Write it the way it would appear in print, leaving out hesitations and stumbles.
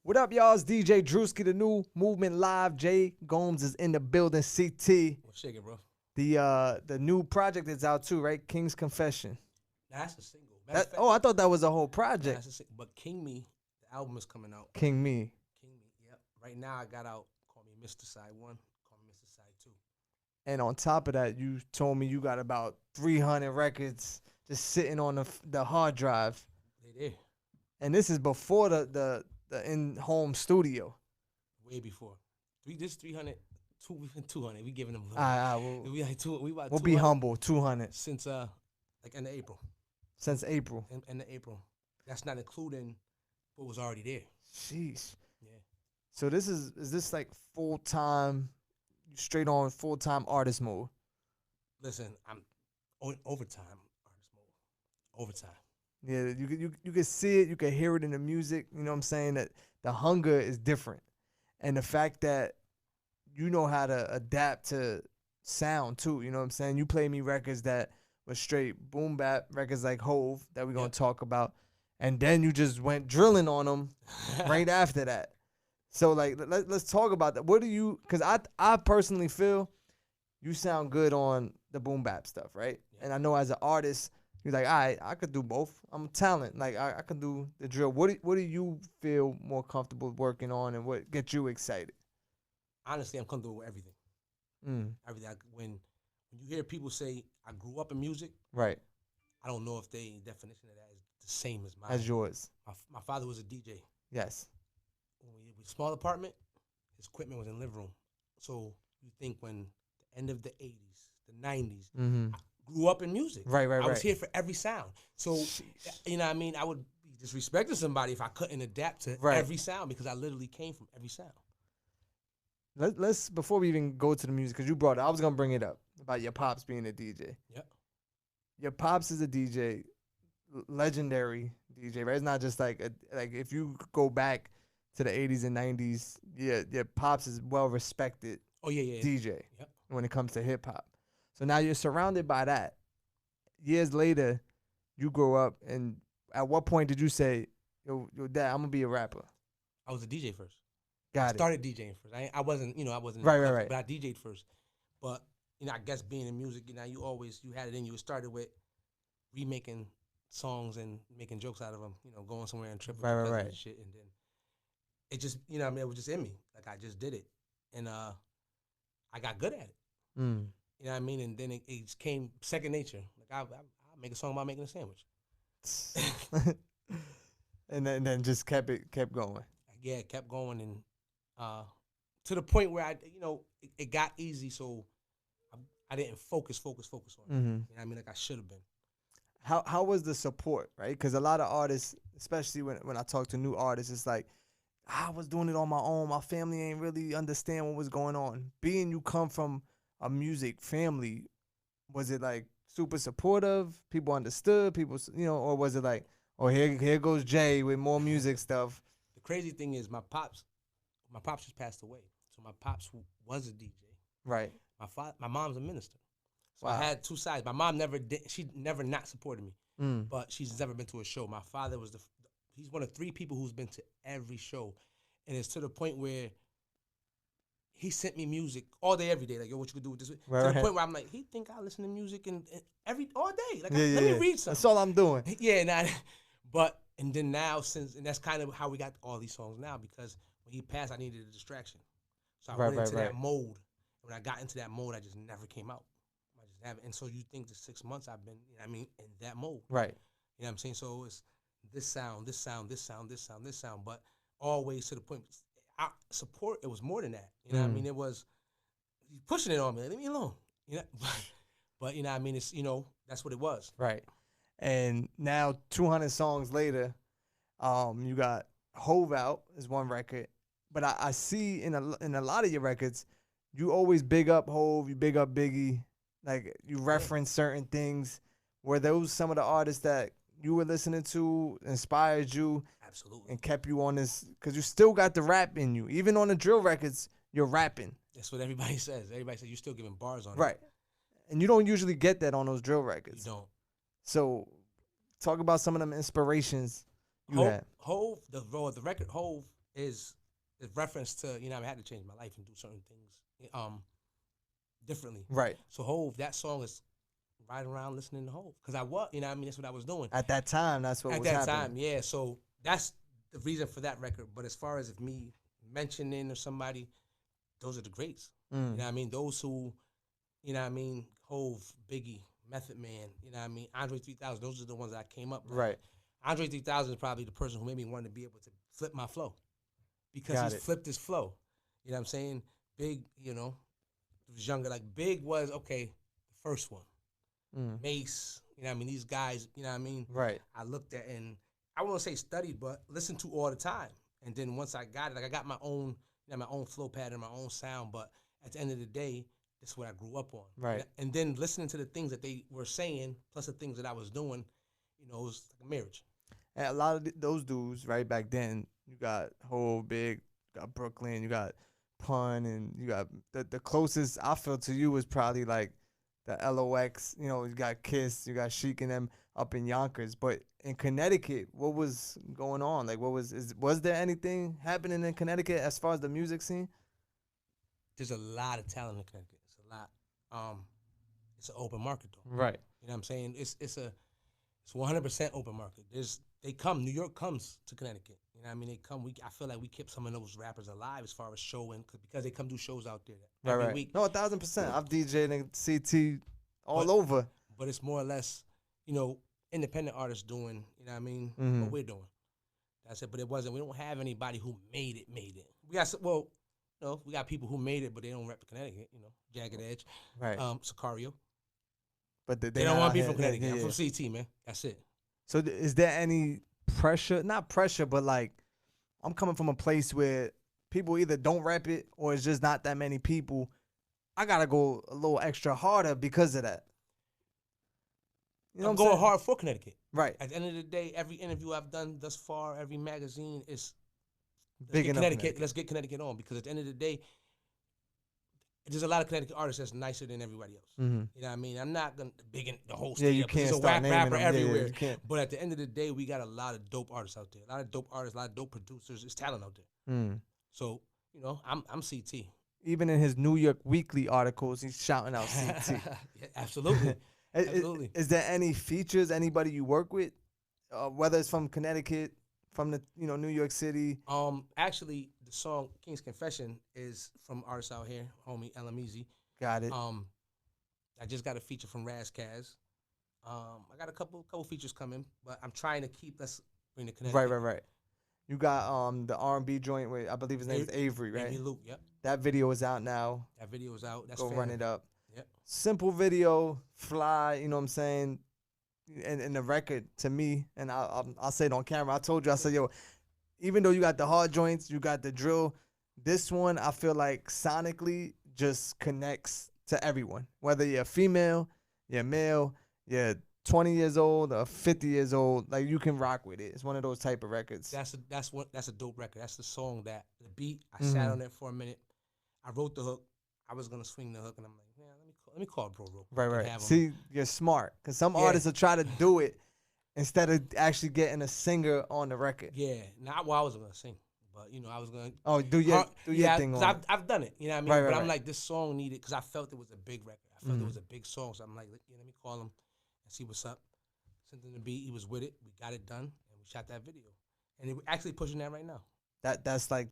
What up, y'all? It's DJ.Drewski, the new movement live. JGOMES is in the building. CT. Well, shake it, bro. The new project is out too, right? King's Confession. Nah, that's a single. Oh, I thought that was a whole nah, project. that's a single. But King Me, the album is coming out. King Me. King Me, yep. Right now, I got out. Call me Mr. Side 1. Call me Mr. Side 2. And on top of that, you told me you got about 300 records just sitting on the hard drive. They there. And this is before the in-home studio. Way before. This 300, 200. We giving them. We'll be humble. 200 since like end of April. Since April. End of April. That's not including what was already there. Jeez. Yeah. So is this like full-time, straight on full-time artist mode? Listen, I'm on overtime artist mode. Overtime. Yeah, you can see it, you can hear it in the music. You know what I'm saying? That the hunger is different, and the fact that you know how to adapt to sound too. You know what I'm saying? You play me records that were straight boom bap records like Hove that we're gonna talk about, and then you just went drilling on them right after that. So like let's talk about that. What do you? Because I personally feel you sound good on the boom bap stuff, right? Yeah. And I know as an artist, you're like, all right, I could do both. I'm a talent. Like I could do the drill. What do you feel more comfortable working on, and what gets you excited? Honestly, I'm comfortable with everything. Everything. When you hear people say I grew up in music, right? I don't know if the definition of that is the same as mine. As yours. My father was a DJ. Yes. When we had a small apartment, his equipment was in the living room. So you think when the end of the 80s, the 90s, I grew up in music. Right. I was here for every sound. So, you know what I mean? I would be disrespecting somebody if I couldn't adapt to every sound because I literally came from every sound. Let's before we even go to the music, because you brought it, I was going to bring it up about your pops being a DJ. Yep. Your pops is a DJ, legendary DJ, right? It's not just like if you go back to the 80s and 90s, your pops is well-respected DJ when it comes to hip-hop. So now you're surrounded by that. Years later, you grow up, and at what point did you say, yo, Dad, I'm going to be a rapper? I was a DJ first. I started DJing first. I wasn't. Right. But I DJ'd first. But, I guess being in music, you had it in you. It started with remaking songs and making jokes out of them, going somewhere and tripping. Right. And shit. And then it just, it was just in me. Like, I just did it. And I got good at it. You know what I mean? And then it came second nature. Like, I'll make a song about making a sandwich. and then just kept going. Yeah, it kept going. And to the point where it got easy, so I didn't focus on it. You know what I mean? Like I should have been. How was the support, right? Because a lot of artists, especially when I talk to new artists, it's like, I was doing it on my own. My family ain't really understand what was going on. Being you come from a music family, was it like super supportive? People understood? People, or was it like, oh, here goes Jay with more music stuff? The crazy thing is my pops just passed away. So my pops was a DJ. Right. My mom's a minister. So wow. I had two sides. My mom she never not supported me. But she's never been to a show. My father was he's one of 3 people who's been to every show. And it's to the point where he sent me music all day, every day. Like, yo, what you could do with this? Right. To the point where I'm like, he think I listen to music and all day. Like, let me read something. That's all I'm doing. Yeah, and then now, and that's kind of how we got all these songs now, because when he passed, I needed a distraction. So I went into that mode. And when I got into that mode, I just never came out. I just haven't. And so you think the 6 months I've been, in that mode. Right. You know what I'm saying? So it's this sound. But always to the point, support, it was more than that. You know what I mean? It was, he's pushing it on me. Leave me alone. But you know what I mean? It's, that's what it was. Right. And now 200 songs later, you got Hove out is one record. But I see in a lot of your records, you always big up Hove, you big up Biggie, like you reference certain things. Were those some of the artists that you were listening to, inspired you? Absolutely. And kept you on this, because you still got the rap in you. Even on the drill records, you're rapping. That's what everybody says. Everybody says you're still giving bars on it. Right. And you don't usually get that on those drill records. You don't. So talk about some of them inspirations you had. Hove, the record Hove, is reference to, you know, I had to change my life and do certain things differently. Right. So Hove, that song is riding around listening to Hove. Because I was, you know what I mean? That's what I was doing. At that time, that's what was happening. At that time, yeah. So that's the reason for that record. But as far as if me mentioning or somebody, those are the greats. You know what I mean? Those who, you know what I mean, Hove, Biggie, Method Man, you know what I mean, Andre 3000, those are the ones that I came up with. Right. Andre 3000 is probably the person who made me want to be able to flip my flow. Because he's flipped his flow. You know what I'm saying? Big, you know, was younger. Like Big was, okay, the first one. Mace, you know what I mean? These guys, you know what I mean? Right. I looked at and I won't say studied, but listened to all the time. And then once I got it, like I got my own, you know, my own flow pattern, my own sound. But at the end of the day, that's what I grew up on. Right. And then listening to the things that they were saying, plus the things that I was doing, you know, it was like a marriage. And a lot of those dudes, right back then, you got Hov, Big, you got Brooklyn, you got Pun, and you got the closest I feel to you was probably like the LOX. You know, you got Kiss, you got Chic and them up in Yonkers. But in Connecticut, what was going on? Like, was there anything happening in Connecticut as far as the music scene? There's a lot of talent in Connecticut. It's a lot. It's an open market though. Right. You know what I'm saying? It's 100% open market. New York comes to Connecticut. You know what I mean? They come. I feel like we kept some of those rappers alive as far as showing, because they come do shows out there every week. No, 1,000%. I've DJed in CT all over. But it's more or less, you know, independent artists doing, you know what I mean, what we're doing. That's it. But it wasn't. We don't have anybody who made it. We got we got people who made it, but they don't rep Connecticut. You know, Jagged Edge, right? Sicario. But they don't want to be from Connecticut. I'm from CT, man. That's it. So is there any pressure? Not pressure, but like, I'm coming from a place where people either don't rep it or it's just not that many people. I gotta go a little extra harder because of that. You know, I'm going hard for Connecticut. Right. At the end of the day, every interview I've done thus far, every magazine is big enough. Connecticut. Let's get Connecticut on, because at the end of the day, there's a lot of Connecticut artists that's nicer than everybody else. You know what I mean? I'm not gonna big in the whole state. Yeah, you can't there's start a whack rapper everywhere. Yeah, you can't. But at the end of the day, we got a lot of dope artists out there. A lot of dope artists, a lot of dope producers. There's talent out there. So, you know, I'm CT. Even in his New York Weekly articles, he's shouting out CT. Yeah, absolutely. Absolutely. Is there any features, anybody you work with, whether it's from Connecticut, from the New York City? Actually, the song King's Confession is from artists out here, homie Elamese. Got it. I just got a feature from Raz Kaz. I got a couple features coming, but I'm trying to keep us bring the Connecticut. Right. You got the R&B joint with, I believe his name is Avery, right? Avery Luke, yep. That video is out now. That video is out. That's Go run it up. Yep. Simple video, fly, you know what I'm saying? And the record, to me, and I'll say it on camera, I told you, I said, yo, even though you got the hard joints, you got the drill, this one, I feel like sonically just connects to everyone. Whether you're female, you're male, you're 20 years old or 50 years old, like you can rock with it. It's one of those type of records. That's a dope record. That's the song that the beat. I sat on it for a minute. I wrote the hook. I was gonna swing the hook, and I'm like, man, let me call bro. Right. See, you're smart, because some artists will try to do it instead of actually getting a singer on the record. Yeah, I wasn't gonna sing, but I was gonna. Oh, do your thing on it. I've done it. You know what I mean? But I'm like, this song needed, because I felt it was a big record. I felt it was a big song, so I'm like, let me call him and see what's up. Sent him the beat. He was with it. We got it done, and we shot that video. And we're actually pushing that right now. That's like